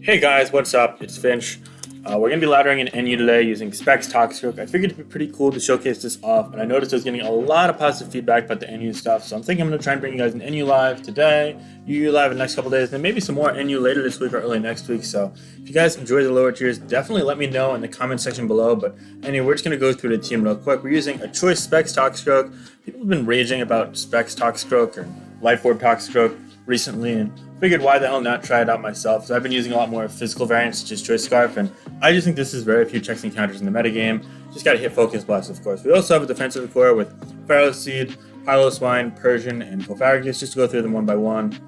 Hey guys, what's up? It's Finch. We're going to be laddering an NU today using Specs Toxicroak. I figured it'd be pretty cool to showcase this off, and I noticed I was getting a lot of positive feedback about the NU stuff, so I'm thinking I'm going to try and bring you guys an NU live today, UU live in the next couple days, and then maybe some more NU later this week or early next week. So if you guys enjoy the lower tiers, definitely let me know in the comment section below. But anyway, we're just going to go through the team real quick. We're using a choice Specs Toxicroak. People have been raging about Specs Toxicroak or Life Orb Toxicroak recently, and figured why the hell not try it out myself. So I've been using a lot more physical variants such as Choice Scarf, and I just think this is very few checks and counters in the metagame. Just gotta hit Focus Blast, of course. We also have a defensive core with Pharaoh Seed, Piloswine, Persian, and Cofagrigus, just to go through them one by one.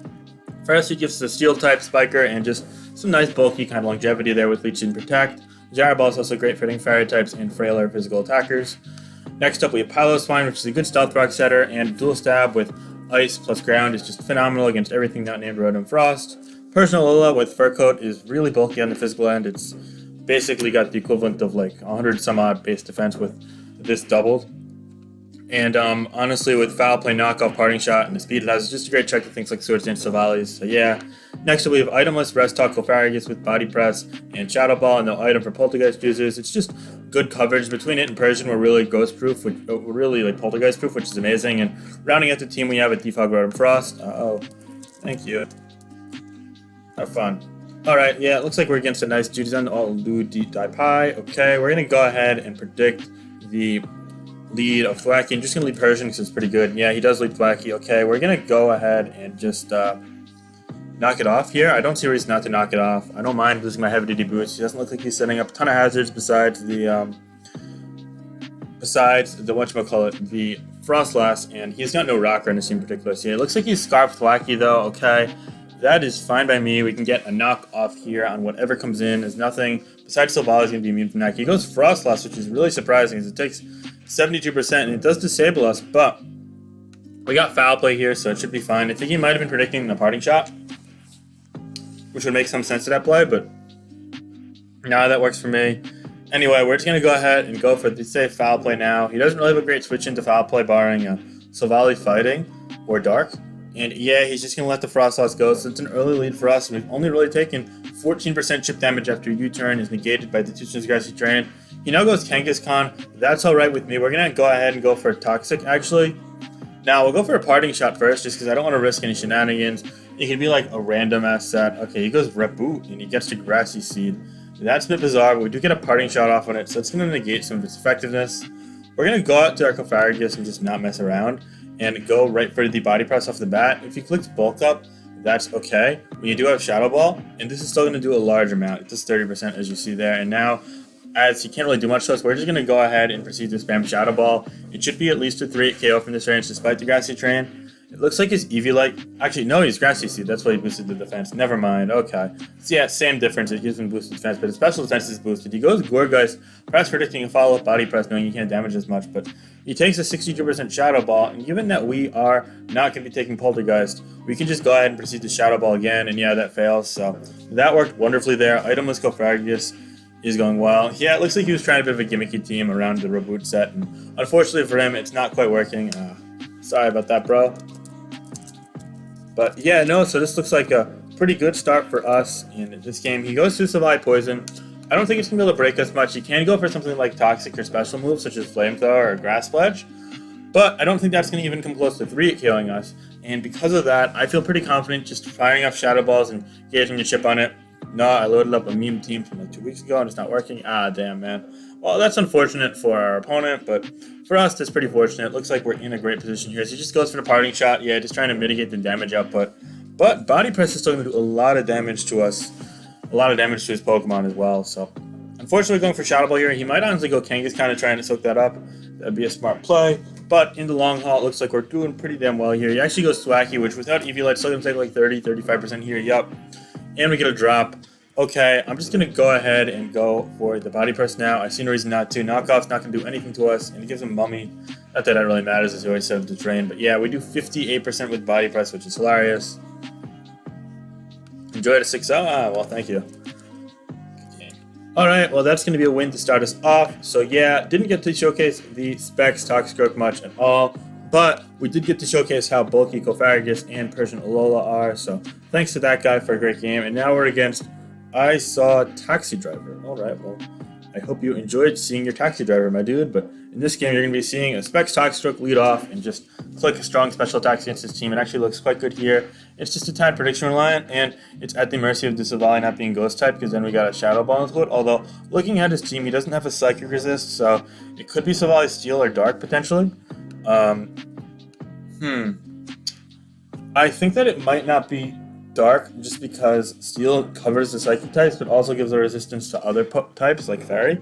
Pharaoh Seed gives us a Steel type Spiker and just some nice bulky kind of longevity there with Leech and Protect. Gyro Ball is also great for hitting Fairy types and frailer physical attackers. Next up we have Piloswine, which is a good Stealth Rock setter, and Dual Stab with Ice plus Ground is just phenomenal against everything not named Rotom Frost. Personal Lola with Fur Coat is really bulky on the physical end. It's basically got the equivalent of like 100 some odd base defense with this doubled. And honestly, with Foul Play, Knockoff, Parting Shot, and the speed it has, it's just a great check to things like Swords Dance Silvales. So yeah. Next up we have Itemless Rest Talk Cofagrigus with Body Press and Shadow Ball, and no item for Poltergeist users. It's just good coverage between it and Persian. We're really Ghost Proof, which we're really like Poltergeist Proof, which is amazing. And rounding out the team, we have a Defog Rotom Frost. Thank you. Have fun. Alright, yeah, it looks like we're against a nice Judyzen, all Lu Die Pi. Okay, we're gonna go ahead and predict the lead of Thwacky. I'm just gonna lead Persian because it's pretty good. Yeah, he does lead Thwacky. Okay, we're gonna go ahead and just knock it off here. I don't see a reason not to knock it off. I don't mind losing my heavy duty boots. He doesn't look like he's setting up a ton of hazards besides the whatchamacallit, the Frostlass, and he's got no rocker in this team in particular. So yeah, it looks like he's Scarfed Thwacky though. Okay, that is fine by me. We can get a knock off here on whatever comes in. There's nothing besides Silvally is going to be immune from that. He goes Frostlass, which is really surprising because it takes 72% and it does disable us, but we got Foul Play here, so it should be fine. I think he might have been predicting the Parting Shot, which would make some sense to that play, but nah, that works for me. Anyway, we're just going to go ahead and go for the safe Foul Play now. He doesn't really have a great switch into Foul Play, barring Silvally Fighting or Dark. And yeah, he's just going to let the Frostlass go, so it's an early lead for us. We've only really taken 14% chip damage after U-turn is negated by the Tuchin's Grassy Terrain. He now goes Kangaskhan. That's alright with me. We're going to go ahead and go for Toxic, actually. Now, we'll go for a Parting Shot first, just because I don't want to risk any shenanigans. It could be like a random ass set. Okay, he goes Reboot, and he gets to Grassy Seed. That's a bit bizarre, but we do get a Parting Shot off on it, so it's going to negate some of its effectiveness. We're going to go out to our Cofagrigus and just not mess around, and go right for the Body Press off the bat. If he clicks Bulk Up, that's okay. When you do have Shadow Ball, and this is still going to do a large amount. It does 30% as you see there, and now, as he can't really do much to us, we're just going to go ahead and proceed to spam Shadow Ball. It should be at least a 3 KO from this range despite the Grassy Terrain. It looks like his Eevee, actually, no, he's Grassy Seed. That's why he boosted the defense. Never mind. Okay. So yeah, same difference. It gives him boosted defense, but his special defense is boosted. He goes Gourgeist, perhaps predicting a follow-up Body Press, knowing he can't damage as much, but he takes a 62% Shadow Ball, and given that we are not going to be taking Poltergeist, we can just go ahead and proceed to Shadow Ball again, and yeah, that fails. So that worked wonderfully there. Itemless Cofagrigus is going well. Yeah, it looks like he was trying a bit of a gimmicky team around the Reboot set, and unfortunately for him, it's not quite working. Sorry about that, bro. But yeah, no, so this looks like a pretty good start for us in this game. He goes to Silvally Poison. I don't think it's going to be able to break us much. He can go for something like Toxic or special moves such as Flamethrower or Grass Pledge, but I don't think that's going to even come close to 3 killing us. And because of that, I feel pretty confident just firing off Shadow Balls and gauging the chip on it. No, I loaded up a meme team from like 2 weeks ago and it's not working. Damn, man. Well, that's unfortunate for our opponent, but for us, that's pretty fortunate. Looks like we're in a great position here. So he just goes for the Parting Shot. Yeah, just trying to mitigate the damage output. But Body Press is still going to do a lot of damage to us. A lot of damage to his Pokemon as well. So, unfortunately, going for Shadow Ball here. He might honestly go Kangaskhan, kind of trying to soak that up. That'd be a smart play. But in the long haul, it looks like we're doing pretty damn well here. He actually goes Thwacky, which without Eevee, still going to take like 30-35% here. Yup. And we get a drop. Okay, I'm just going to go ahead and go for the Body Press now. I see no reason not to. Knockoff's not going to do anything to us, and it gives him Mummy. Not that really matters, as he always said with the train. But yeah, we do 58% with Body Press, which is hilarious. Enjoy the 6-0? Well, thank you. Alright, well that's going to be a win to start us off. So yeah, didn't get to showcase the Specs Toxicroak much at all. But we did get to showcase how bulky Cofagrigus and Persian Alola are. So thanks to that guy for a great game. And now we're against I saw Taxi Driver. Alright, well, I hope you enjoyed seeing your Taxi Driver, my dude, but in this game you're going to be seeing a Specs Toxicroak lead off and just click a strong special attacks against his team. It actually looks quite good here. It's just a tad prediction reliant, and it's at the mercy of the Savali not being Ghost type, because then we got a Shadow Ball into it, although looking at his team, he doesn't have a Psychic Resist, so it could be Savali Steel or Dark, potentially. I think that it might not be Dark, just because Steel covers the Psychic types, but also gives a resistance to other types, like Fairy.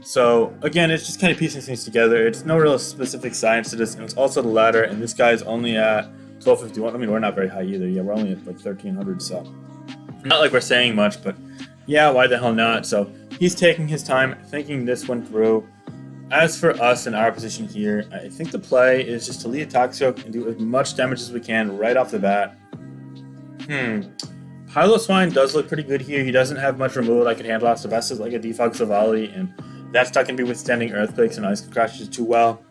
So, again, it's just kind of piecing things together. It's no real specific science to this, and it's also the ladder, and this guy's only at 1251. I mean, we're not very high either. Yeah, we're only at like 1300, so not like we're saying much, but yeah, why the hell not? So he's taking his time, thinking this one through. As for us in our position here, I think the play is just to lead Toxicroak and do as much damage as we can right off the bat. Pilo Swine does look pretty good here. He doesn't have much removal that can handle off the best is like a Defog Savali, and that's not going to be withstanding Earthquakes and Ice Crashes too well.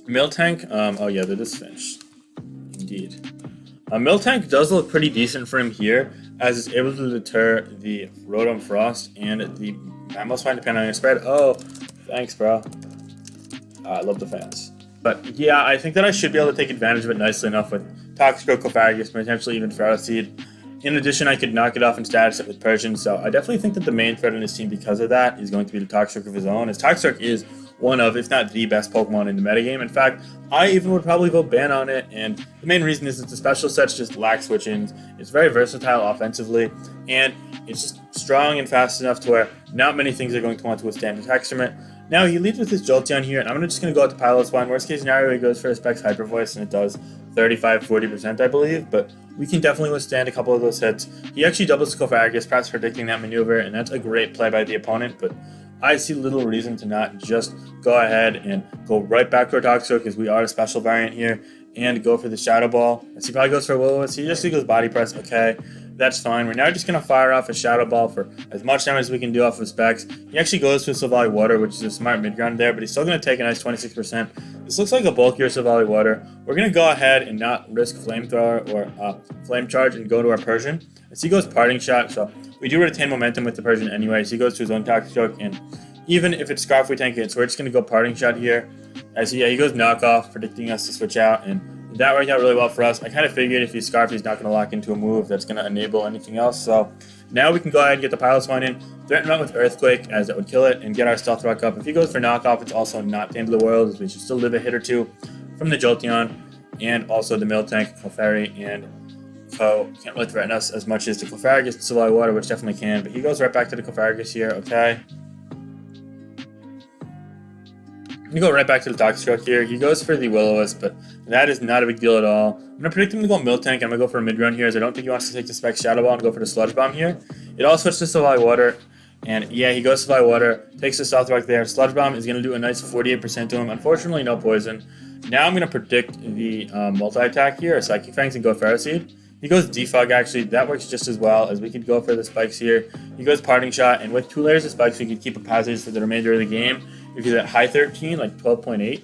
Miltank, oh yeah, that is Finch. Indeed. Miltank does look pretty decent for him here, as it's able to deter the Rotom Frost and the Mammal Swine depending on your spread. Oh, thanks, bro. I love the fans. But yeah, I think that I should be able to take advantage of it nicely enough with Toxicroak, Cofagrigus, potentially even Ferroseed. In addition, I could knock it off and status it with Persian, so I definitely think that the main threat in his team because of that is going to be the Toxicroak of his own, as Toxicroak is one of, if not the best Pokemon in the metagame. In fact, I even would probably vote ban on it, and the main reason is that the special sets just lack switch-ins. It's very versatile offensively, and it's just strong and fast enough to where not many things are going to want to withstand attacks from it. Now, he leads with his Jolteon here, and I'm just going to go out to Pilot Swine. Worst case scenario, he goes for a Specs Hyper Voice, and it does 35-40%, I believe, but we can definitely withstand a couple of those hits. He actually doubles Cofagrigus, perhaps predicting that maneuver, and that's a great play by the opponent, but I see little reason to not just go ahead and go right back to our Toxicroak, because we are a special variant here, and go for the Shadow Ball. As he probably goes for a Will-O-Wisp, he just goes Body Press, okay. That's fine. We're now just going to fire off a Shadow Ball for as much damage as we can do off of Specs. He actually goes for Savali Water, which is a smart mid-ground there, but he's still going to take a nice 26%. This looks like a bulkier Savali Water. We're going to go ahead and not risk Flamethrower or Flame Charge and go to our Persian. As he goes Parting Shot, so we do retain momentum with the Persian anyway, so he goes to his own Toxicroak, and even if it's Scarf, we tank it, so we're just going to go Parting Shot here. As he goes Knockoff, predicting us to switch out, and that worked out really well for us. I kind of figured if he's Scarf, he's not going to lock into a move that's going to enable anything else. So now we can go ahead and get the Pilot Swine in, threaten him out with Earthquake, as that would kill it, and get our Stealth Rock up. If he goes for Knockoff, it's also not the end of the world, as we should still live a hit or two from the Jolteon, and also the Miltank, Clefairy, and Co. Can't really threaten us as much as the Cofagrigus and Savali Water, which definitely can, but he goes right back to the Cofagrigus here, okay. I'm going to go right back to the Toxicroak here. He goes for the Will-O-Wisp, but that is not a big deal at all. I'm going to predict him to go Miltank. I'm going to go for a mid-run here, as I don't think he wants to take the Specs Shadow Ball and go for the Sludge Bomb here. It all switched to Savali Water, and yeah, he goes Savali Water, takes the Stealth Rock there. Sludge Bomb is going to do a nice 48% to him. Unfortunately, no poison. Now I'm going to predict the multi-attack here, or Psychic Fangs, and go Ferroseed. He goes Defog, actually. That works just as well, as we could go for the Spikes here. He goes Parting Shot, and with 2 layers of Spikes, we could keep a passage for the remainder of the game. If he's at high 13, like 12.8.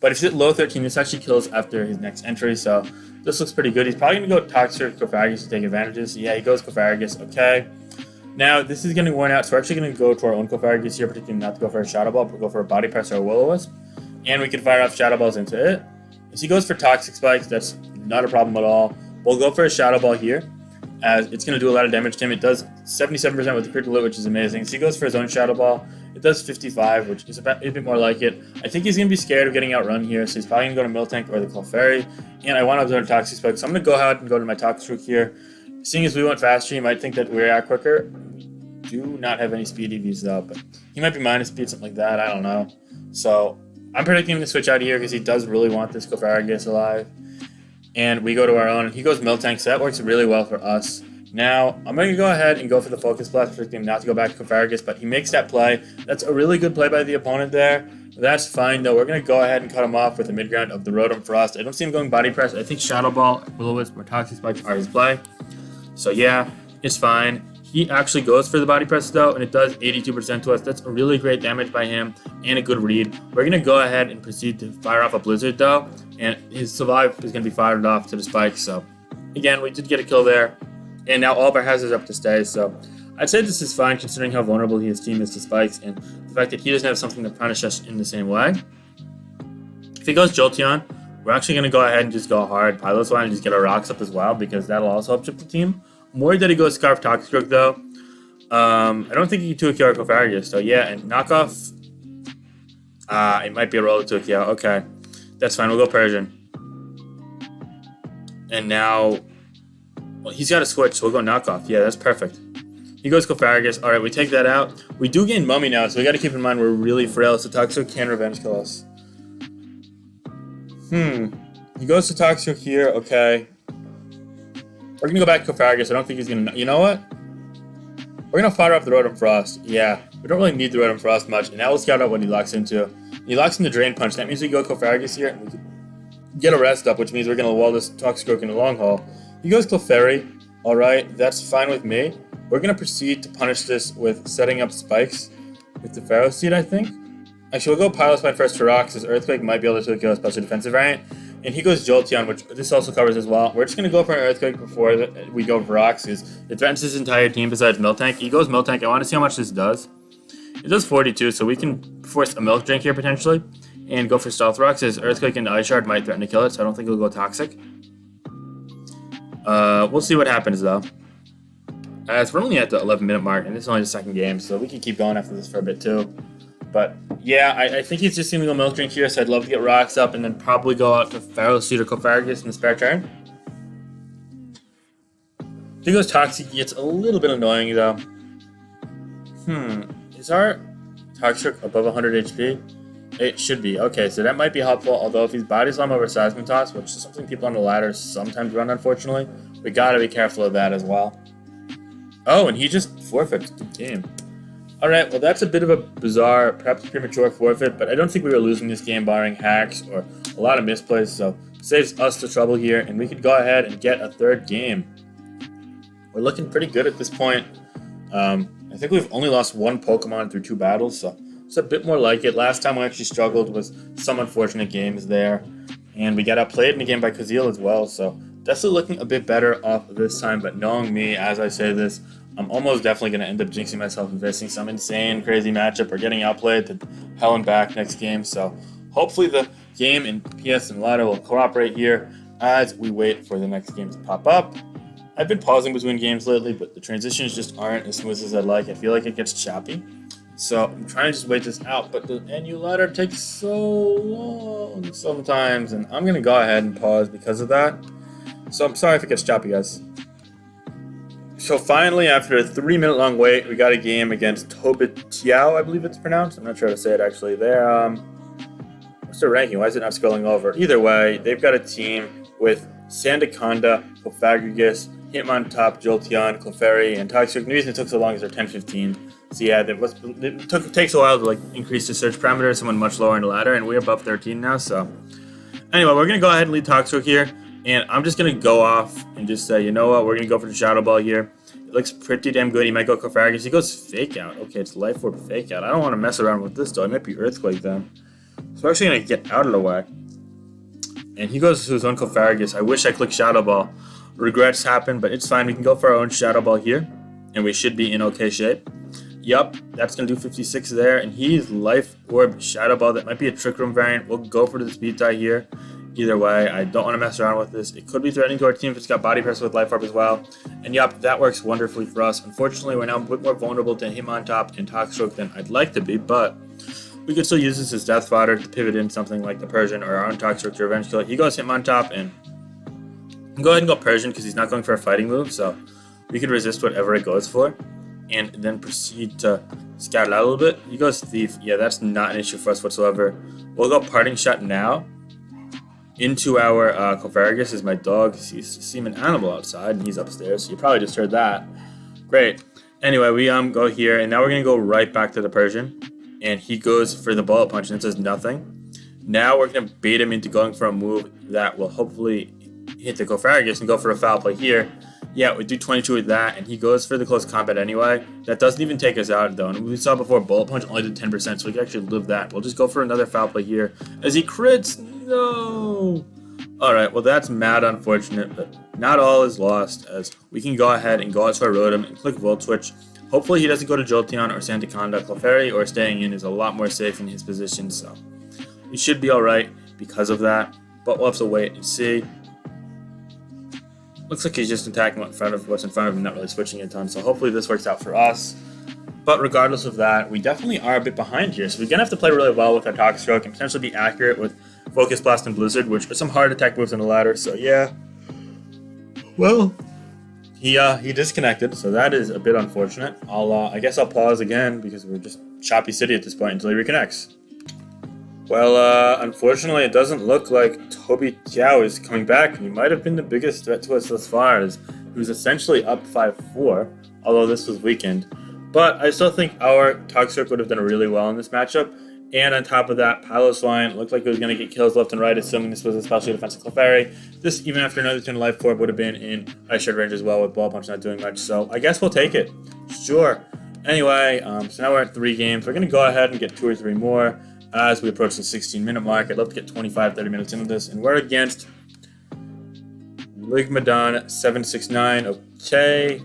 But if he's at low 13, this actually kills after his next entry, so this looks pretty good. He's probably going to go Toxic Cofagrigus to take advantages. Yeah, he goes Cofagrigus, okay. Now, this is getting worn out, so we're actually going to go to our own Cofagrigus here, particularly not to go for a Shadow Ball, but go for a Body Press or a Will-O-Wisp. And we can fire off Shadow Balls into it. As he goes for Toxic Spikes, that's not a problem at all. We'll go for a Shadow Ball here, as it's going to do a lot of damage to him. It does 77% with the critical hit, which is amazing. So he goes for his own Shadow Ball. It does 55, which is a bit more like it. I think he's going to be scared of getting outrun here, so he's probably going to go to Miltank or the Clefairy. And I want to observe Toxic Spike, so I'm going to go ahead and go to my Toxicroak here. Seeing as we went faster, you might think that we're out quicker. We do not have any speed EVs though, but he might be minus speed, something like that. I don't know. So I'm predicting him to switch out here because he does really want this Cofagrigus alive. And we go to our own, and he goes Miltank, so that works really well for us. Now, I'm going to go ahead and go for the Focus Blast, predicting him not to go back to Cofagrigus, but he makes that play. That's a really good play by the opponent there. That's fine, though. We're going to go ahead and cut him off with the mid-ground of the Rotom Frost. I don't see him going Body Press. I think Shadow Ball, Will-O-Wisp, or Toxic Spike are his play. So, yeah, it's fine. He actually goes for the Body Press, though, and it does 82% to us. That's a really great damage by him and a good read. We're going to go ahead and proceed to fire off a Blizzard, though, and his Survive is going to be fired off to the Spike. So, again, we did get a kill there. And now all of our hazards are up to stay, so I'd say this is fine considering how vulnerable his team is to spikes and the fact that he doesn't have something to punish us in the same way. If he goes Jolteon, we're actually going to go ahead and just go hard Pilot Swine and just get our rocks up as well because that'll also help chip the team. I'm worried that he goes Scarf Toxicroak though. I don't think he can 2-kill our Clefairy, so yeah, and knockoff. It might be a roller 2-kill. Okay, that's fine. We'll go Persian. And now, well, he's got to switch, so we'll go knockoff. Yeah, that's perfect. He goes Clefairy. All right, we take that out. We do gain Mummy now, so we got to keep in mind we're really frail, so Toxicroak can revenge kill us. He goes to Toxicroak here. Okay. We're going to go back to Clefairy. I don't think he's going to... You know what? We're going to fire up the Rotom Frost. Yeah, we don't really need the Rotom Frost much, and now we'll scout out what he locks into. He locks into Drain Punch. That means we go Clefairy here, and we can get a rest up, which means we're going to wall this Toxicroak in the long haul. He goes Clefairy. All right, that's fine with me. We're going to proceed to punish this with setting up spikes with the Pharaoh Seed, I think. Actually, we'll go Pilot Spine first to Rocks, as Earthquake might be able to kill a special defensive variant. And he goes Jolteon, which this also covers as well. We're just going to go for an Earthquake before we go for Rocks, because it threatens his entire team besides Miltank. He goes Miltank. I want to see how much this does. It does 42, so we can force a Milk Drink here potentially. And go for Stealth Rocks, as Earthquake and Ice Shard might threaten to kill it, so I don't think it'll go Toxic. We'll see what happens, though. As we're only at the 11-minute mark, and this is only the second game, so we can keep going after this for a bit, too. But, yeah, I think he's just going to go Milk Drink here, so I'd love to get Rocks up and then probably go out to Pharaoh Seed or Clefairy in the spare turn. If he goes Toxic, he gets a little bit annoying, though. Is our Toxicroak above 100 HP? It should be. Okay, so that might be helpful, although if he's Body Slam over Seismic, which is something people on the ladder sometimes run, unfortunately, we gotta be careful of that as well. Oh, and he just forfeits the game. Alright, well that's a bit of a bizarre, perhaps premature forfeit, but I don't think we were losing this game barring hacks or a lot of misplays, so saves us the trouble here, and we could go ahead and get a third game. We're looking pretty good at this point. I think we've only lost one Pokemon through 2 battles, so it's a bit more like it. Last time we actually struggled with some unfortunate games there, and we got outplayed in the game by Kazeel as well, so definitely looking a bit better off this time, but knowing me, as I say this, I'm almost definitely going to end up jinxing myself and facing some insane, crazy matchup or getting outplayed to hell and back next game. So hopefully the game and PS and ladder will cooperate here as we wait for the next game to pop up. I've been pausing between games lately, but the transitions just aren't as smooth as I'd like. I feel like it gets choppy. So I'm trying to just wait this out, but the NU ladder takes so long sometimes, and I'm going to go ahead and pause because of that. So I'm sorry if it gets choppy, guys. So finally, after a 3-minute long wait, we got a game against Tobitiao, I believe it's pronounced. I'm not sure how to say it actually. They're what's their ranking? Why is it not scrolling over? Either way, they've got a team with Sandaconda, Clefairy, Hitmontop, Jolteon, Clefairy, and Toxicroak. The reason it took so long is they're 10-15. So yeah, it takes a while to increase the search parameter. Someone much lower in the ladder, and we're above 13 now. So anyway, we're gonna go ahead and lead Toxicroak here. And I'm just going to go off and just say, you know what, we're going to go for the Shadow Ball here. It looks pretty damn good. He might go Clefairy. He goes Fake Out. Okay, it's Life Orb Fake Out. I don't want to mess around with this, though. It might be Earthquake then. So we're actually going to get out of the way. And he goes to his own Clefairy. I wish I clicked Shadow Ball. Regrets happen, but it's fine. We can go for our own Shadow Ball here. And we should be in okay shape. Yup, that's going to do 56 there. And he's Life Orb Shadow Ball. That might be a Trick Room variant. We'll go for the Speed Tie here. Either way, I don't want to mess around with this. It could be threatening to our team if it's got Body Press with Life Orb as well. And yep, that works wonderfully for us. Unfortunately, we're now a bit more vulnerable to Hitmontop and Toxicroak than I'd like to be, but we could still use this as Death Fodder to pivot in something like the Persian or our own Toxicroak to Revenge Kill it. He goes Hitmontop, and go ahead and go Persian because he's not going for a fighting move, so we could resist whatever it goes for. And then proceed to scout it out a little bit. He goes Thief. Yeah, that's not an issue for us whatsoever. We'll go Parting Shot now. Into our Clefairy is my dog. He's seeming animal outside, and he's upstairs. So you probably just heard that. Great. Anyway, we go here, and now we're gonna go right back to the Persian, and he goes for the Bullet Punch, and it does nothing. Now we're gonna bait him into going for a move that will hopefully hit the Clefairy and go for a Foul Play here. Yeah, we do 22 with that, and he goes for the Close Combat anyway. That doesn't even take us out, though. And we saw before, Bullet Punch only did 10%, so we can actually live that. We'll just go for another Foul Play here. As he crits, no! Alright, well that's mad unfortunate, but not all is lost, as we can go ahead and go out to our Rotom and click Volt Switch. Hopefully he doesn't go to Jolteon or Sandaconda. Clefairy or staying in is a lot more safe in his position, so he should be alright because of that, but we'll have to wait and see. Looks like he's just attacking what's in front of him, not really switching a ton, so hopefully this works out for us. But regardless of that, we definitely are a bit behind here, so we're going to have to play really well with our Toxicroak and potentially be accurate with Focus Blast and Blizzard, which are some hard attack moves on the ladder, so yeah. Well, he disconnected, so that is a bit unfortunate. I guess I'll pause again because we're just choppy city at this point until he reconnects. Well, unfortunately, it doesn't look like Toby Tiao is coming back. He might have been the biggest threat to us thus far, as he was essentially up 5-4, although this was weakened. But I still think our Toxicroak would have done really well in this matchup. And on top of that, Piloswine looked like it was going to get kills left and right, assuming this was especially defensive Clefairy. This, even after another turn of Life Orb, would have been in Ice Shard range as well, with Ball Punch not doing much. So I guess we'll take it. Sure. Anyway, so now we're at 3 games. We're going to go ahead and get 2 or 3 more as we approach the 16-minute mark. I'd love to get 25-30 minutes into this. And we're against Ligmadon 769. Okay.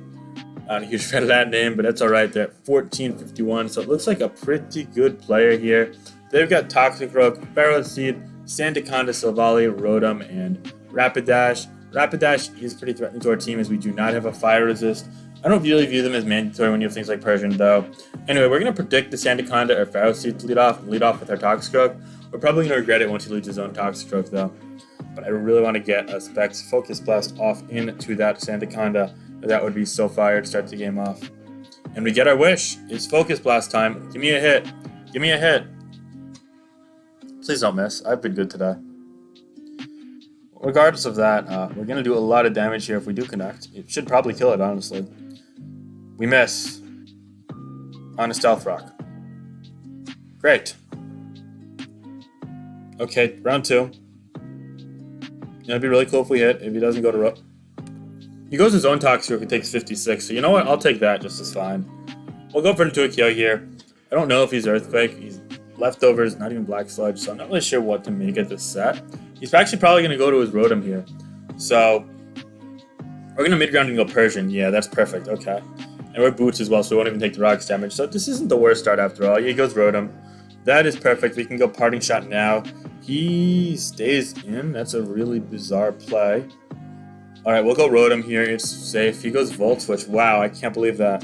Not a huge fan of that name, but that's alright. They're at 1451, so it looks like a pretty good player here. They've got Toxicroak, Ferroseed, Sandaconda, Silvally, Rotom, and Rapidash. Rapidash is pretty threatening to our team as we do not have a fire resist. I don't really view them as mandatory when you have things like Persian, though. Anyway, we're going to predict the Sandaconda or Ferroseed to lead off with our Toxicroak. We're probably going to regret it once he leads his own Toxicroak, though. But I really want to get a Specs Focus Blast off into that Sandaconda. That would be so fire to start the game off. And we get our wish. It's Focus Blast time. Give me a hit. Give me a hit. Please don't miss. I've been good today. Regardless of that, we're going to do a lot of damage here if we do connect. It should probably kill it, honestly. We miss. On a Stealth Rock. Great. Okay, round 2. It'd be really cool if we hit, if he doesn't go to Rook. He goes his own Toxicroak and takes 56, so you know what? I'll take that just as fine. We'll go for into a KO here. I don't know if he's Earthquake. He's leftovers, not even Black Sludge, so I'm not really sure what to make of this set. He's actually probably going to go to his Rotom here. So, we're going to mid-ground and go Persian. Yeah, that's perfect. Okay. And we're Boots as well, so we won't even take the Rocks damage. So this isn't the worst start after all. Yeah, he goes Rotom. That is perfect. We can go Parting Shot now. He stays in. That's a really bizarre play. Alright, we'll go Rotom here. It's safe. He goes Volt Switch. Wow, I can't believe that.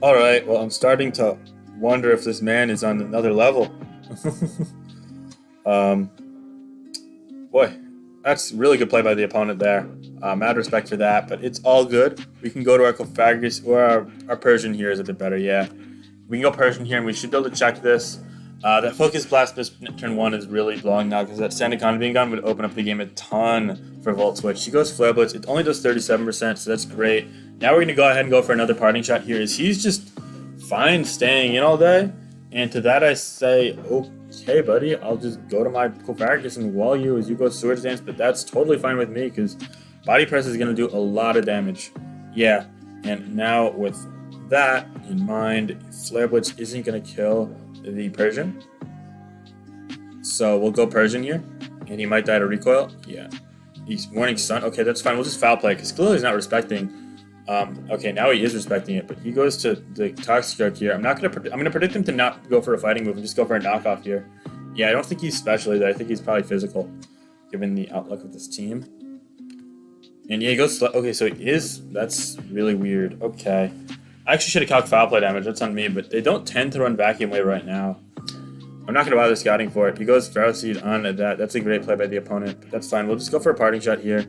Alright, well, I'm starting to wonder if this man is on another level. Boy, that's really good play by the opponent there. Mad respect for that, but it's all good. We can go to our Clefairy, or our Persian here is a bit better, yeah. We can go Persian here, and we should be able to check this. That Focus Blast turn 1 is really blowing now, because that Sandaconda being gone would open up the game a ton for Volt Switch. He goes Flare Blitz. It only does 37%, so that's great. Now we're going to go ahead and go for another Parting Shot here, as he's just fine staying in all day. And to that I say, okay, buddy, I'll just go to my Clefairy and wall you as you go Swords Dance, but that's totally fine with me, because Body Press is going to do a lot of damage. Yeah, and now with that in mind, Flare Blitz isn't going to kill the Persian. So we'll go Persian here. And he might die to recoil. Yeah. He's Morning Sun. Okay, that's fine. We'll just foul play because clearly he's not respecting. Okay, now he is respecting it, but he goes to the Toxicroak here. I'm gonna predict him to not go for a fighting move and just go for a knockoff here. Yeah, I don't think he's special either. I think he's probably physical, given the outlook of this team. And yeah, he goes. Okay, so he is. That's really weird. Okay. I actually should have calced foul play damage, that's on me, but they don't tend to run Vacuum Wave right now. I'm not going to bother scouting for it. He goes Ferroseed on that. That's a great play by the opponent, but that's fine. We'll just go for a Parting Shot here.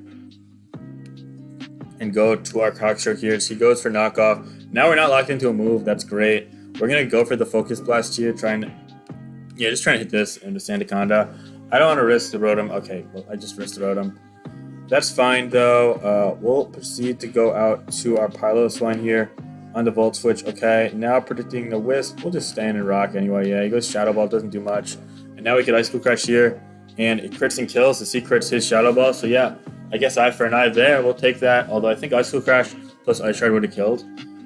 And go to our Toxicroak here. So he goes for knockoff. Now we're not locked into a move, that's great. We're going to go for the Focus Blast here, just trying to hit this into Sandaconda. I don't want to risk the Rotom. Okay, well, I just risked the Rotom. That's fine, though. We'll proceed to go out to our Piloswine here. On the Volt Switch, okay. Now predicting the Wisp. We'll just stand and rock anyway. Yeah, he goes Shadow Ball, doesn't do much. And now we get Ice Cool Crush here. And it crits and kills. The C crits his Shadow Ball. So yeah, I guess eye for an eye there. We'll take that. Although I think Ice Cool Crush plus Ice Shard would have killed.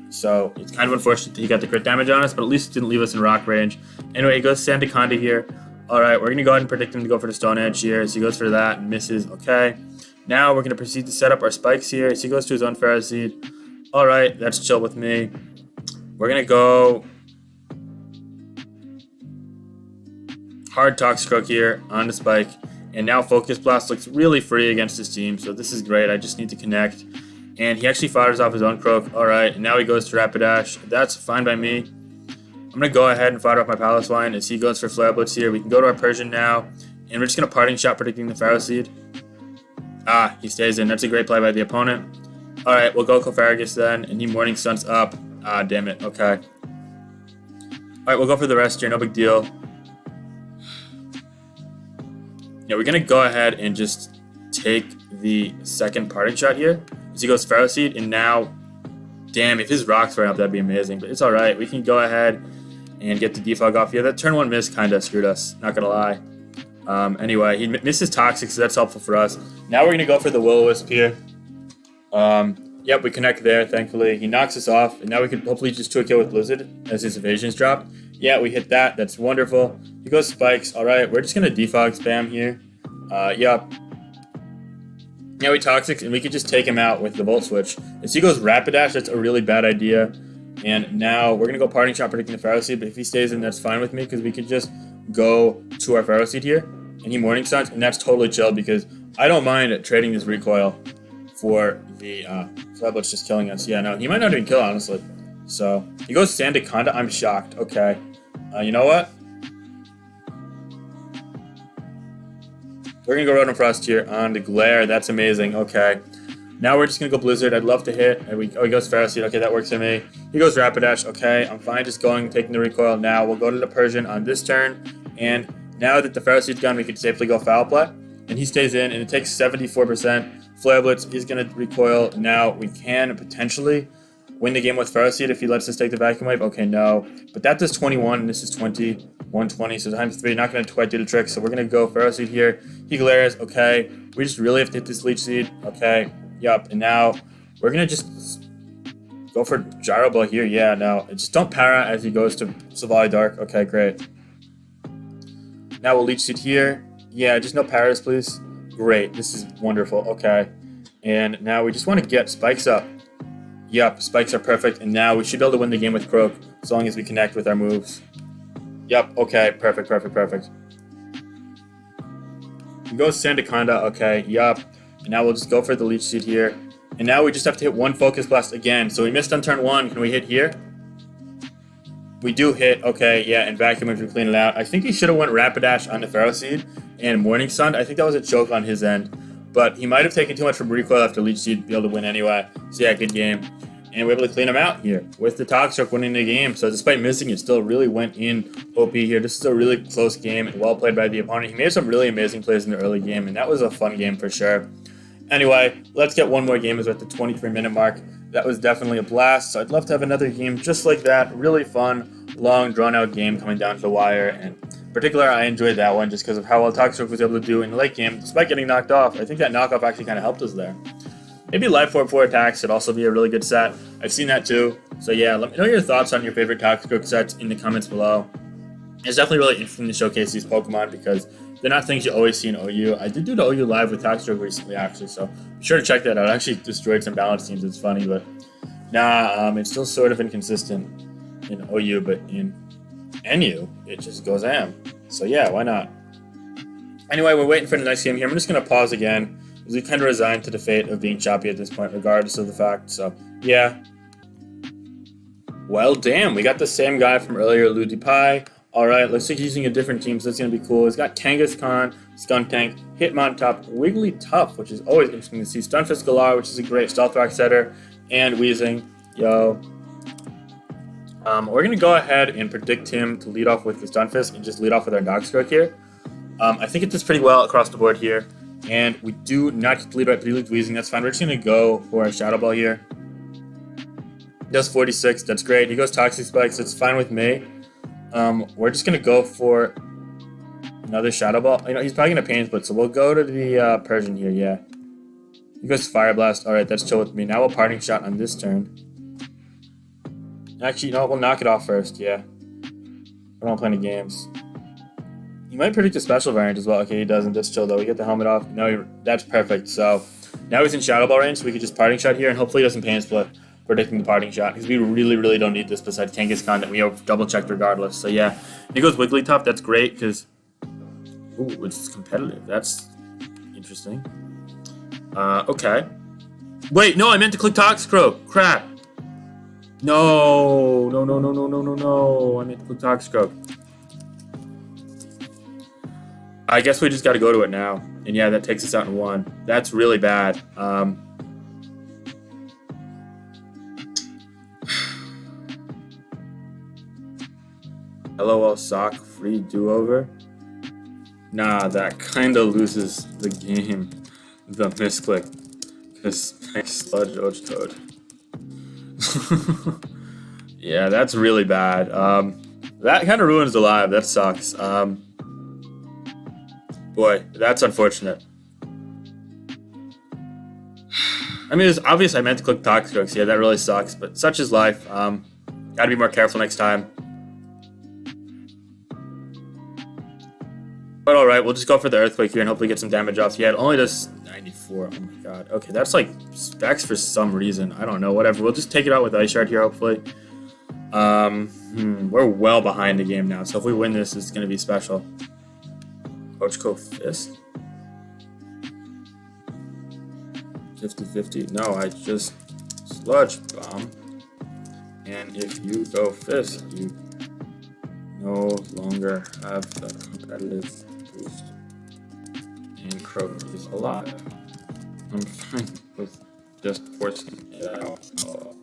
So it's kind of unfortunate that he got the crit damage on us, but at least it didn't leave us in rock range. Anyway, he goes Sandaconda here. Alright, we're going to go ahead and predict him to go for the Stone Edge here. So he goes for that and misses. Okay. Now we're going to proceed to set up our spikes here. As he goes to his own Pharaoh Seed. Alright, that's chill with me. We're going to go hard Toxicroak here on the spike. And now Focus Blast looks really free against his team, so this is great. I just need to connect. And he actually fires off his own Croak. Alright, and now he goes to Rapidash. That's fine by me. I'm going to go ahead and fire off my Palace Wine as he goes for Flare Blitz here. We can go to our Persian now. And we're just going to Parting Shot predicting the Pharaoh Seed. Ah, he stays in. That's a great play by the opponent. Alright, we'll go Clefairy then. And he Morning Sun's up. Ah, damn it. Okay. Alright, we'll go for the rest here. No big deal. Yeah, we're going to go ahead and just take the second Parting Shot here. As he goes Pharaoh Seed. And now, damn, if his rocks were up, that'd be amazing. But it's alright. We can go ahead and get the defog off. Yeah, that turn 1 miss kind of screwed us. Not going to lie. Anyway, he misses Toxic, so that's helpful for us. Now we're going to go for the Will-O-Wisp here. Yep, we connect there, thankfully. He knocks us off, and now we can hopefully just 2-kill with Blizzard as his evasions drop. Yeah, we hit that. That's wonderful. He goes Spikes. Alright, we're just going to defog spam here. Yep. Now we Toxic, and we can just take him out with the Volt Switch. As he goes Rapidash, that's a really bad idea. And now we're going to go Parting Shot predicting the Pharaoh Seed, but if he stays in, that's fine with me, because we could just go to our Pharaoh Seed here. And he Morning Suns, and that's totally chill because I don't mind trading this recoil for the Flablet's just killing us. Yeah, no, he might not even kill, honestly. So, he goes Sandaconda. I'm shocked. Okay. You know what? We're going to go Rotom Frost here on the Glare. That's amazing. Okay. Now we're just going to go Blizzard. I'd love to hit. And he goes Pharaoh Seed. Okay, that works for me. He goes Rapidash. Okay, I'm fine just taking the recoil. Now we'll go to the Persian on this turn. And now that the Pharaoh Seed's gone, we can safely go Foul Play. And he stays in, and it takes 74%. Flare Blitz is going to recoil. Now we can potentially win the game with Pharaoh Seed if he lets us take the Vacuum Wave. Okay, no. But that does 21, and this is 20. 120, so times 3. Not going to quite do the trick, so we're going to go Pharaoh Seed here. He glares. Okay. We just really have to hit this Leech Seed. Okay. Yup. And now we're going to just go for Gyro Ball here. Yeah, no. Just don't para as he goes to Savali Dark. Okay, great. Now we'll Leech Seed here. Yeah, just no paras, please. Great. This is wonderful. Okay. And now we just want to get Spikes up. Yup, Spikes are perfect. And now we should be able to win the game with Croak as long as we connect with our moves. Yup, okay. Perfect, perfect, perfect. We go Sandaconda. Okay, yup. And now we'll just go for the Leech Seed here. And now we just have to hit one Focus Blast again. So we missed on turn 1. Can we hit here? We do hit. Okay, yeah, and Vacuum if we clean it out. I think he should have went Rapidash on the Pharaoh Seed and Morning Sun. I think that was a choke on his end. But he might have taken too much from recoil after Leech Seed to be able to win anyway. So yeah, good game. And we're able to clean him out here with the Toxicroak winning the game. So despite missing, it still really went in OP here. This is a really close game and well played by the opponent. He made some really amazing plays in the early game, and that was a fun game for sure. Anyway, let's get one more game as we're at the 23-minute mark. That was definitely a blast. So I'd love to have another game just like that. Really fun, long, drawn-out game coming down to the wire. And in particular, I enjoyed that one just because of how well Toxicroak was able to do in the late game, despite getting knocked off. I think that knockoff actually kind of helped us there. Maybe Life Orb 4 attacks would also be a really good set. I've seen that too. So yeah, let me know your thoughts on your favorite Toxicroak sets in the comments below. It's definitely really interesting to showcase these Pokemon because they're not things you always see in OU. I did do the OU live with Toxicroak recently actually, so be sure to check that out. I actually destroyed some balance teams. It's funny, but nah, it's still sort of inconsistent in OU, but in NU, it just goes am. So yeah, why not? Anyway, we're waiting for the next game here. I'm just going to pause again. We kind of resigned to the fate of being choppy at this point, regardless of the fact. So, yeah. Well, damn. We got the same guy from earlier, Ludipai. Alright, looks like he's using a different team, so that's going to be cool. He's got Kangaskhan, Skuntank, Hitmontop, Wigglytuff, which is always interesting to see. Stunfisk Galar, which is a great Stealth Rock setter, and Weezing. Yo. We're going to go ahead and predict him to lead off with the Stunfisk and just lead off with our Toxicroak here. I think it does pretty well across the board here. And we do not get to lead right, but he leads Weezing. That's fine. We're just going to go for a Shadow Ball here. He does 46. That's great. He goes Toxic Spikes. That's fine with me. We're just going to go for another Shadow Ball. You know, he's probably going to Pain Split, so we'll go to the Persian here, yeah. He goes Fire Blast. Alright, that's chill with me. Now we'll Parting Shot on this turn. Actually, no, we'll knock it off first, yeah. I don't want to play any games. He might predict a special variant as well. Okay, he doesn't. That's chill, though. We get the helmet off. No, that's perfect. So, Now he's in Shadow Ball range, so we could just Parting Shot here, and hopefully he doesn't Pain Split, predicting the Parting Shot, because we really, really don't need this besides Kangaskhan that we have double-checked regardless. So yeah, he goes Wigglytuff, that's great, because... Ooh, it's competitive. That's interesting. Okay. Wait, no, I meant to click Toxicroak. Crap. No. I meant to click Toxicroak. I guess we just got to go to it now. And yeah, that takes us out in 1. That's really bad. LOL sock free do-over. Nah, that kinda loses the game. The misclick. Because I sludge Toad. Yeah, that's really bad. That kind of ruins the live. That sucks. Boy, that's unfortunate. I mean, it's obvious I meant to click Toxicroak. Yeah, that really sucks. But such is life. Gotta be more careful next time. But alright, we'll just go for the Earthquake here and hopefully get some damage off. Yeah, it only does 94. Oh my god. Okay, that's like specs for some reason. I don't know, whatever. We'll just take it out with Ice Shard here, hopefully. We're well behind the game now, so if we win this, it's going to be special. Coachco Fist? 50-50. No, I just Sludge Bomb. And if you go Fist, you no longer have the competitive boost. And Croak is alive. I'm fine with just forcing it out. Oh.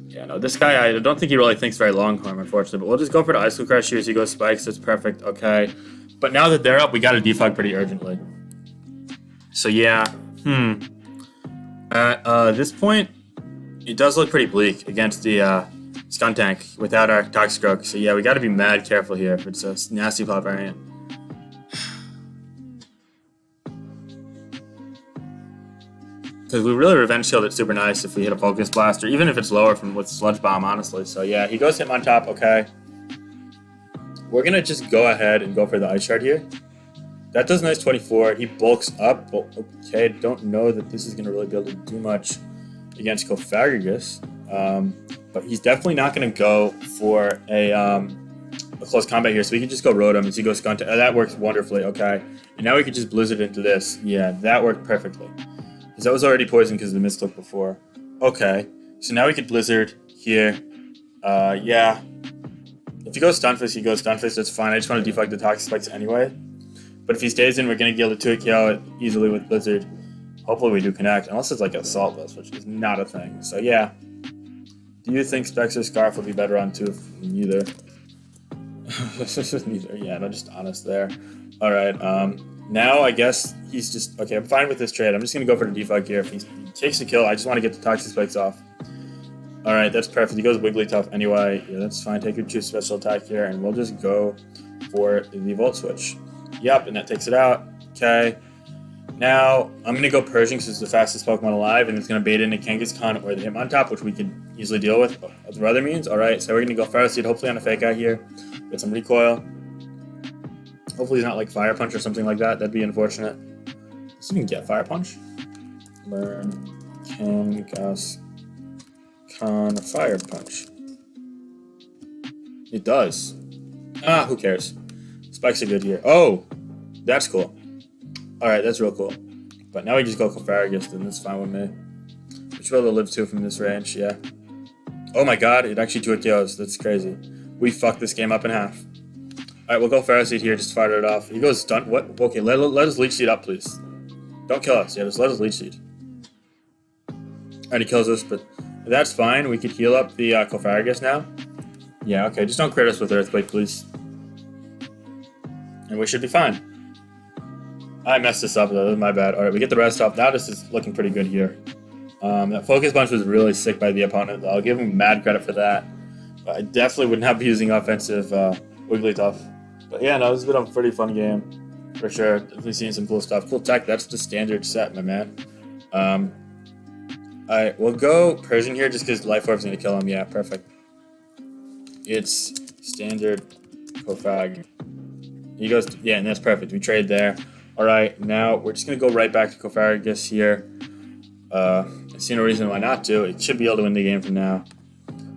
Yeah, no, this guy, I don't think he really thinks very long form, unfortunately. But we'll just go for the Ice Crush here as he goes Spikes. That's perfect. Okay. But now that they're up, we got to defog pretty urgently. So, yeah. At this point, it does look pretty bleak against the Skuntank without our Toxicroak. So, yeah, we got to be mad careful here if it's a nasty pop variant. Because we really Revenge Shield it super nice if we hit a Focus Blast, or even if it's lower from with Sludge Bomb, honestly. So yeah, he goes Hitmontop, okay. We're going to just go ahead and go for the Ice Shard here. That does nice 24. He bulks up. Okay, don't know that this is going to really be able to do much against Cofagrigus. But he's definitely not going to go for a close combat here, so we can just go Rotom as he goes Skuntank. That works wonderfully, okay. And now we can just Blizzard into this. Yeah, that worked perfectly. Because that was already poisoned because of the misclick before. Okay, so now we could Blizzard here. Yeah. If he goes Stunfisk, he goes Stunfisk, that's fine. I just want to defog the Toxic Spikes anyway. But if he stays in, we're going to be able to 2-KO it easily with Blizzard. Hopefully we do connect, unless it's like Assault Vest, which is not a thing. So yeah. Do you think Specs or Scarf would be better on 2? Neither. Neither, yeah, no, just honest there. Alright, now I guess he's just... Okay, I'm fine with this trade. I'm just going to go for the defog here. If he takes the kill, I just want to get the Toxic Spikes off. Alright, that's perfect. He goes Wigglytuff anyway. Yeah, that's fine. Take your 2 special attack here, and we'll just go for the Volt Switch. Yep, and that takes it out. Okay. Now, I'm going to go Persian because it's the fastest Pokemon alive, and it's going to bait into Kangaskhan or the Hitmontop, which we can easily deal with through other means. Alright, so we're going to go Fire Seed, hopefully on a Fake Out here. Get some recoil. Hopefully he's not like Fire Punch or something like that. That'd be unfortunate. So we can get Fire Punch. Learn Kangaskhan Fire Punch. It does. Ah, who cares? Spikes are good here. Oh, that's cool. Alright, that's real cool. But now we just go Cofagrigus, and that's fine with me. We should be able to live 2 from this range, yeah. Oh my god, it actually 2-KOs. That's crazy. We fucked this game up in half. Alright, we'll go Ferroseed here, just fire it off. He goes Stunt. What? Okay, let us Leech Seed up, please. Don't kill us. Yeah, just let us Leech Seed. Alright, he kills us, but that's fine. We could heal up the Cofagrigus now. Yeah, okay, just don't crit us with Earthquake, please. And we should be fine. I messed this up, though. That was my bad. Alright, we get the rest off. Now this is looking pretty good here. That Focus Punch was really sick by the opponent, though. I'll give him mad credit for that. But I definitely would not be using offensive Wigglytuff. But yeah, no, this has been a pretty fun game. For sure. Definitely seeing some cool stuff. Cool tech. That's the standard set, my man. Alright, we'll go Persian here just because Life Orb's going to kill him. Yeah, perfect. It's standard Cofag. He goes, yeah, and that's perfect. We trade there. Alright, now we're just going to go right back to Cofaragus here. I see no reason why not to. It should be able to win the game from now.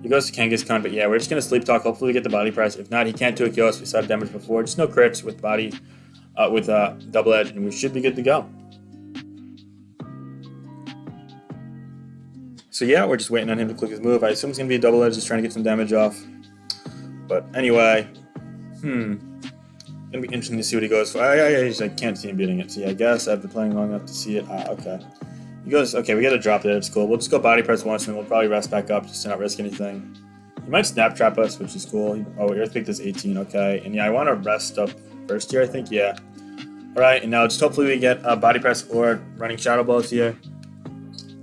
He goes to Kangaskhan, but yeah, we're just going to Sleep Talk. Hopefully we get the body press. If not, he can't do a kill us. We saw the damage before. Just no crits with body, with double edge, and we should be good to go. So yeah, we're just waiting on him to click his move. I assume it's going to be a double edge, just trying to get some damage off. But anyway, gonna be interesting to see what he goes for. I can't see him beating it. So yeah, I guess I've been playing long enough to see it. Okay. He goes, okay, we got to drop there. It's cool. We'll just go body press once, and then we'll probably rest back up just to not risk anything. He might snap trap us, which is cool. Oh, Earthquake does 18, okay. And yeah, I want to rest up first here, I think, yeah. Alright, and now just hopefully we get body press or running shadow balls here.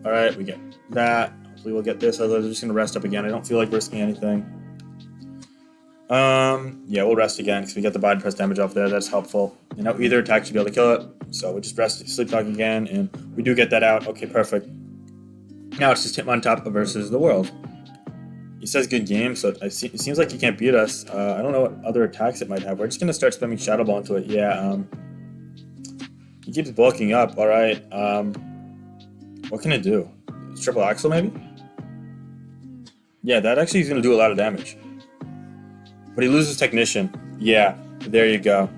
Alright, we get that. Hopefully we'll get this, otherwise we're just going to rest up again. I don't feel like risking anything. Yeah, we'll rest again because we get the body press damage off there. That's helpful. And now either attack should be able to kill it. So we'll just rest, Sleep Talk again, and we do get that out. Okay, perfect. Now it's just Hitmontop versus the world. He says good game, so it seems like he can't beat us. I don't know what other attacks it might have. We're just going to start spamming Shadow Ball into it. Yeah, he keeps bulking up. All right. What can it do? It's triple Axle, maybe? Yeah, that actually is going to do a lot of damage. But he loses Technician. Yeah, there you go.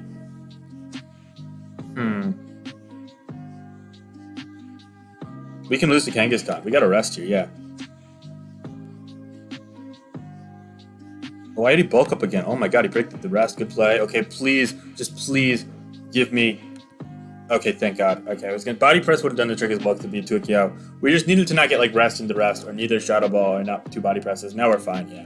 We can lose to Kangaskhan. We got to rest here, yeah. Why did he bulk up again? Oh my god, he breaks the rest. Good play. Okay, please, just please give me... Okay, thank god. Okay, I was going to... Body press would have done the trick as bulk to beat Tukiao. We just needed to not get, like, rest into rest, or neither Shadow Ball or not 2 body presses. Now we're fine, yeah.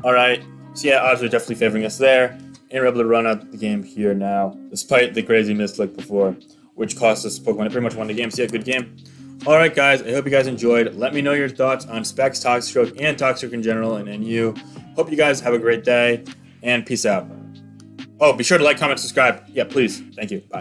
Alright, so yeah, odds are definitely favoring us there. And we're able to run out the game here now, despite the crazy misclick before, which cost us Pokemon. It pretty much won the game, so yeah, good game. Alright guys, I hope you guys enjoyed. Let me know your thoughts on Specs, Toxicroak, and Toxicroak in general, and NU. Hope you guys have a great day, and peace out. Oh, be sure to like, comment, subscribe. Yeah, please. Thank you. Bye.